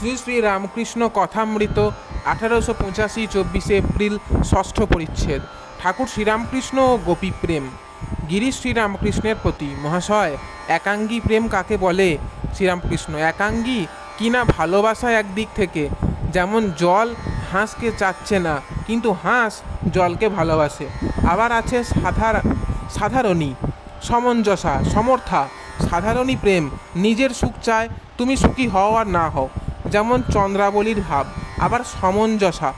Shri Shri Ramakrishna Kathamrita 1885 24 April ষষ্ঠ পরিচ্ছেদ। ঠাকুর শ্রীরামকৃষ্ণ ও গোপী প্রেম। গিরিশ শ্রীরামকৃষ্ণের প্রতি। মহাশয়, একাঙ্গী প্রেম কাকে বলে? শ্রীরামকৃষ্ণ: একাঙ্গী কিনা ভালোবাসা একদিক থেকে, যেমন জল হাঁসকে চাচ্ছে না কিন্তু হাঁস জলকে ভালোবাসে। আবার আছে সাধারণী, সমঞ্জসা, সমর্থা। সাধারণী প্রেম নিজের সুখ চায়, তুমি সুখী হও আর না হও, যেমন চন্দ্রাবলীর ভাব। আবার সমঞ্জসা,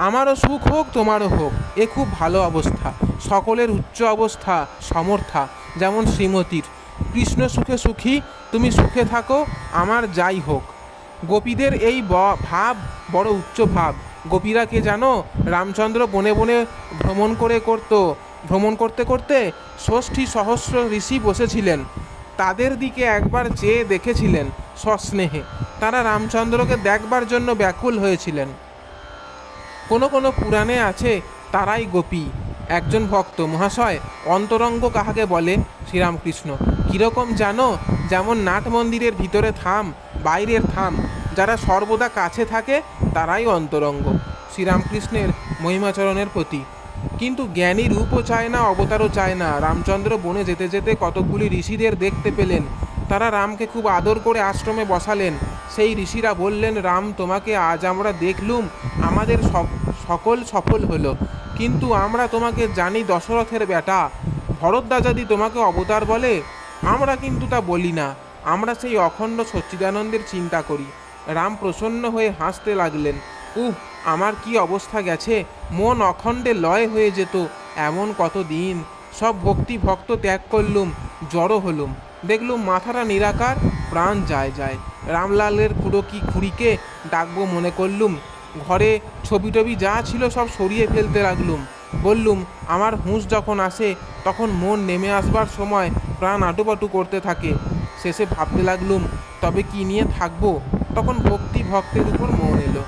আমারও সুখ হোক তোমারও হোক, এ খুব ভালো অবস্থা। সকলের উচ্চ অবস্থা সমর্থা, যেমন শ্রীমতীর। কৃষ্ণ সুখে সুখী, তুমি সুখে থাকো, আমার যাই হোক। গোপীদের এই ভাব বড় উচ্চ ভাব। গোপীরা কে জানো? রামচন্দ্র বনে বনে ভ্রমণ করতে করতে ষষ্ঠী সহস্র ঋষি বসেছিলেন, তাদের দিকে একবার চেয়ে দেখেছিলেন সস্নেহে। তারা রামচন্দ্রকে দেখবার জন্য ব্যাকুল হয়েছিলেন। কোনো কোনো পুরাণে আছে তারাই গোপী। একজন ভক্ত: মহাশয়, অন্তরঙ্গ কাহাকে বলে? শ্রীরামকৃষ্ণ: কীরকম জানো? যেমন নাট মন্দিরের ভিতরে থাম, বাইরের থাম, যারা সর্বদা কাছে থাকে তারাই অন্তরঙ্গ। শ্রীরামকৃষ্ণের মহিমাচরণের প্রতি। কিন্তু জ্ঞানী রূপও চায় না, অবতারও চায় না। রামচন্দ্র বনে যেতে যেতে কতকগুলি ঋষিদের দেখতে পেলেন। তারা রামকে খুব আদর করে আশ্রমে বসালেন। সেই ঋষিরা বললেন, রাম, তোমাকে আজ আমরা দেখলুম, আমাদের সকল সফল হলো, কিন্তু আমরা তোমাকে জানি দশরথের বেটা। ভরদ্বাজ যদি তোমাকে অবতার বলে, আমরা কিন্তু তা বলি না, আমরা সেই অখণ্ড সচ্চিদানন্দের চিন্তা করি। রাম প্রসন্ন হয়ে হাসতে লাগলেন। আমার কি অবস্থা গেছে, মন অখণ্ডে লয় হয়ে যেত, এমন কত দিন। সব ভক্তি ভক্ত ত্যাগ করলুম, জড়ো হলুম, দেখলুম মাথাটা নিরাকার, প্রাণ যায় যায়। রামলালের খুড়িকে ডাকবো মনে করলুম, ঘরে ছবি টবি যা ছিল সব সরিয়ে ফেলতে লাগলুম। বললুম, আমার হুঁশ যখন আসে তখন মন নেমে আসবার সময় প্রাণ আটুপাটু করতে থাকে। শেষে ভাবতে লাগলুম, তবে কি নিয়ে থাকবো? তখন ভক্তি ভক্তের উপর মন এলো।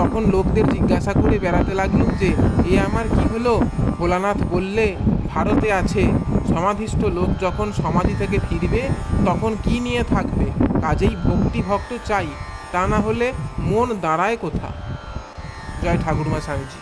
তখন লোকদের জিজ্ঞাসা করে বেড়াতে লাগলুম যে, এ আমার কি হলো? ভোলানাথ বললে, ভারতে আছে। সমাধিস্থ লোক যখন সমাধি থেকে ফিরবে তখন কি নিয়ে থাকবে? কাজেই ভক্তি ভক্ত চাই, তা না হলে মন দাঁড়ায় কোথা? জয় ঠাকুরমা স্বামীজি।